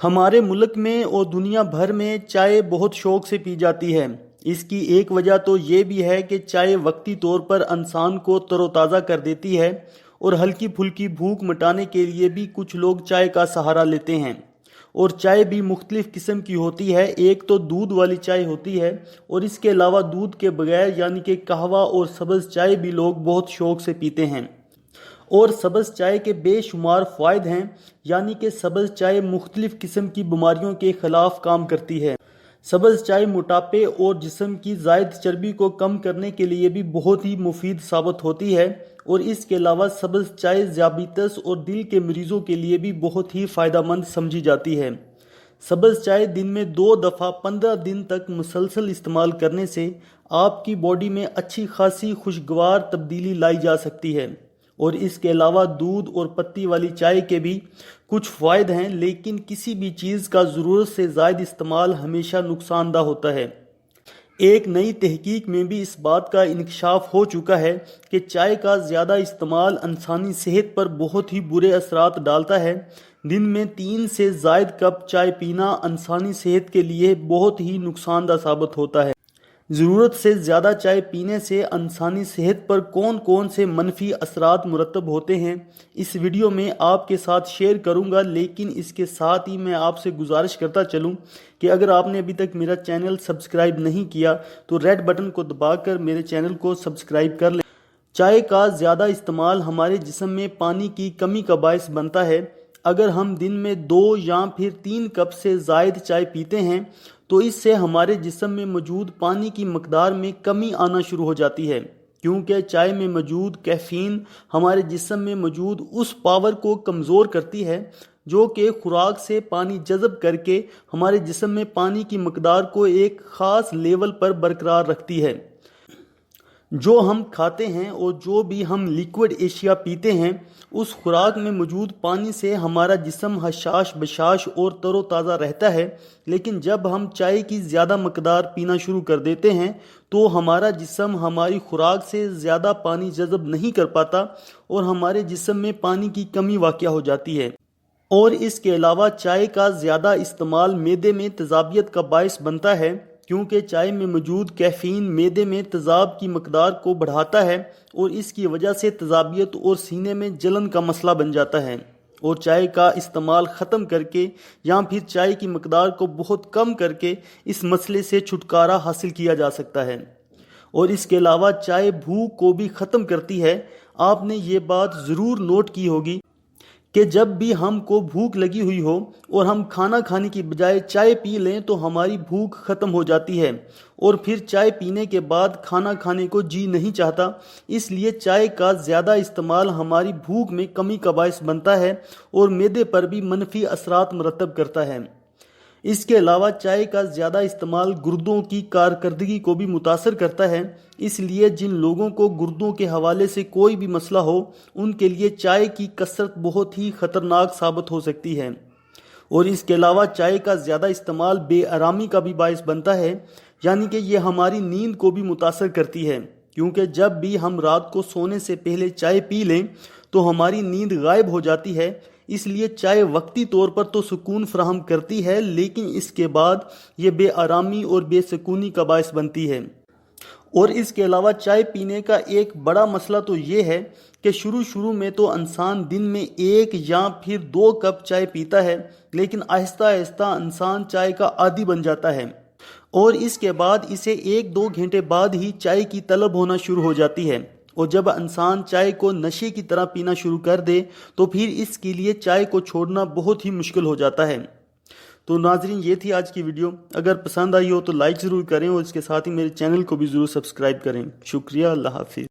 ہمارے ملک میں اور دنیا بھر میں چائے بہت شوق سے پی جاتی ہے۔ اس کی ایک وجہ تو یہ بھی ہے کہ چائے وقتی طور پر انسان کو تر و تازہ کر دیتی ہے، اور ہلکی پھلکی بھوک مٹانے کے لیے بھی کچھ لوگ چائے کا سہارا لیتے ہیں۔ اور چائے بھی مختلف قسم کی ہوتی ہے۔ ایک تو دودھ والی چائے ہوتی ہے، اور اس کے علاوہ دودھ کے بغیر یعنی کہ قہوہ اور سبز چائے بھی لوگ بہت شوق سے پیتے ہیں۔ اور سبز چائے کے بے شمار فوائد ہیں، یعنی کہ سبز چائے مختلف قسم کی بیماریوں کے خلاف کام کرتی ہے۔ سبز چائے موٹاپے اور جسم کی زائد چربی کو کم کرنے کے لیے بھی بہت ہی مفید ثابت ہوتی ہے، اور اس کے علاوہ سبز چائے ذیابیطس اور دل کے مریضوں کے لیے بھی بہت ہی فائدہ مند سمجھی جاتی ہے۔ سبز چائے دن میں 2 دفعہ 15 دن تک مسلسل استعمال کرنے سے آپ کی باڈی میں اچھی خاصی خوشگوار تبدیلی لائی جا سکتی ہے۔ اور اس کے علاوہ دودھ اور پتی والی چائے کے بھی کچھ فوائد ہیں، لیکن کسی بھی چیز کا ضرورت سے زائد استعمال ہمیشہ نقصان دہ ہوتا ہے۔ ایک نئی تحقیق میں بھی اس بات کا انکشاف ہو چکا ہے کہ چائے کا زیادہ استعمال انسانی صحت پر بہت ہی برے اثرات ڈالتا ہے۔ دن میں 3 سے زائد کپ چائے پینا انسانی صحت کے لیے بہت ہی نقصان دہ ثابت ہوتا ہے۔ ضرورت سے زیادہ چائے پینے سے انسانی صحت پر کون کون سے منفی اثرات مرتب ہوتے ہیں، اس ویڈیو میں آپ کے ساتھ شیئر کروں گا، لیکن اس کے ساتھ ہی میں آپ سے گزارش کرتا چلوں کہ اگر آپ نے ابھی تک میرا چینل سبسکرائب نہیں کیا تو ریڈ بٹن کو دبا کر میرے چینل کو سبسکرائب کر لیں۔ چائے کا زیادہ استعمال ہمارے جسم میں پانی کی کمی کا باعث بنتا ہے۔ اگر ہم دن میں 2 یا پھر 3 کپ سے زائد چائے پیتے ہیں تو اس سے ہمارے جسم میں موجود پانی کی مقدار میں کمی آنا شروع ہو جاتی ہے، کیونکہ چائے میں موجود کیفین ہمارے جسم میں موجود اس پاور کو کمزور کرتی ہے جو کہ خوراک سے پانی جذب کر کے ہمارے جسم میں پانی کی مقدار کو ایک خاص لیول پر برقرار رکھتی ہے۔ جو ہم کھاتے ہیں اور جو بھی ہم لیکوڈ اشیاء پیتے ہیں، اس خوراک میں موجود پانی سے ہمارا جسم حشاش بشاش اور تر و تازہ رہتا ہے، لیکن جب ہم چائے کی زیادہ مقدار پینا شروع کر دیتے ہیں تو ہمارا جسم ہماری خوراک سے زیادہ پانی جذب نہیں کر پاتا اور ہمارے جسم میں پانی کی کمی واقع ہو جاتی ہے۔ اور اس کے علاوہ چائے کا زیادہ استعمال معدے میں تیزابیت کا باعث بنتا ہے، کیونکہ چائے میں موجود کیفین معدے میں تیزاب کی مقدار کو بڑھاتا ہے اور اس کی وجہ سے تیزابیت اور سینے میں جلن کا مسئلہ بن جاتا ہے۔ اور چائے کا استعمال ختم کر کے یا پھر چائے کی مقدار کو بہت کم کر کے اس مسئلے سے چھٹکارا حاصل کیا جا سکتا ہے۔ اور اس کے علاوہ چائے بھوک کو بھی ختم کرتی ہے۔ آپ نے یہ بات ضرور نوٹ کی ہوگی کہ جب بھی ہم کو بھوک لگی ہوئی ہو اور ہم کھانا کھانے کی بجائے چائے پی لیں تو ہماری بھوک ختم ہو جاتی ہے، اور پھر چائے پینے کے بعد کھانا کھانے کو جی نہیں چاہتا۔ اس لیے چائے کا زیادہ استعمال ہماری بھوک میں کمی کا باعث بنتا ہے اور معدے پر بھی منفی اثرات مرتب کرتا ہے۔ اس کے علاوہ چائے کا زیادہ استعمال گردوں کی کارکردگی کو بھی متاثر کرتا ہے، اس لیے جن لوگوں کو گردوں کے حوالے سے کوئی بھی مسئلہ ہو ان کے لیے چائے کی کثرت بہت ہی خطرناک ثابت ہو سکتی ہے۔ اور اس کے علاوہ چائے کا زیادہ استعمال بے آرامی کا بھی باعث بنتا ہے، یعنی کہ یہ ہماری نیند کو بھی متاثر کرتی ہے، کیونکہ جب بھی ہم رات کو سونے سے پہلے چائے پی لیں تو ہماری نیند غائب ہو جاتی ہے۔ اس لیے چائے وقتی طور پر تو سکون فراہم کرتی ہے، لیکن اس کے بعد یہ بے آرامی اور بے سکونی کا باعث بنتی ہے۔ اور اس کے علاوہ چائے پینے کا ایک بڑا مسئلہ تو یہ ہے کہ شروع میں تو انسان دن میں 1 یا پھر 2 کپ چائے پیتا ہے، لیکن آہستہ آہستہ انسان چائے کا عادی بن جاتا ہے، اور اس کے بعد اسے 1-2 گھنٹے بعد ہی چائے کی طلب ہونا شروع ہو جاتی ہے۔ اور جب انسان چائے کو نشے کی طرح پینا شروع کر دے تو پھر اس کے لیے چائے کو چھوڑنا بہت ہی مشکل ہو جاتا ہے۔ تو ناظرین، یہ تھی آج کی ویڈیو۔ اگر پسند آئی ہو تو لائک ضرور کریں اور اس کے ساتھ ہی میرے چینل کو بھی ضرور سبسکرائب کریں۔ شکریہ، اللہ حافظ۔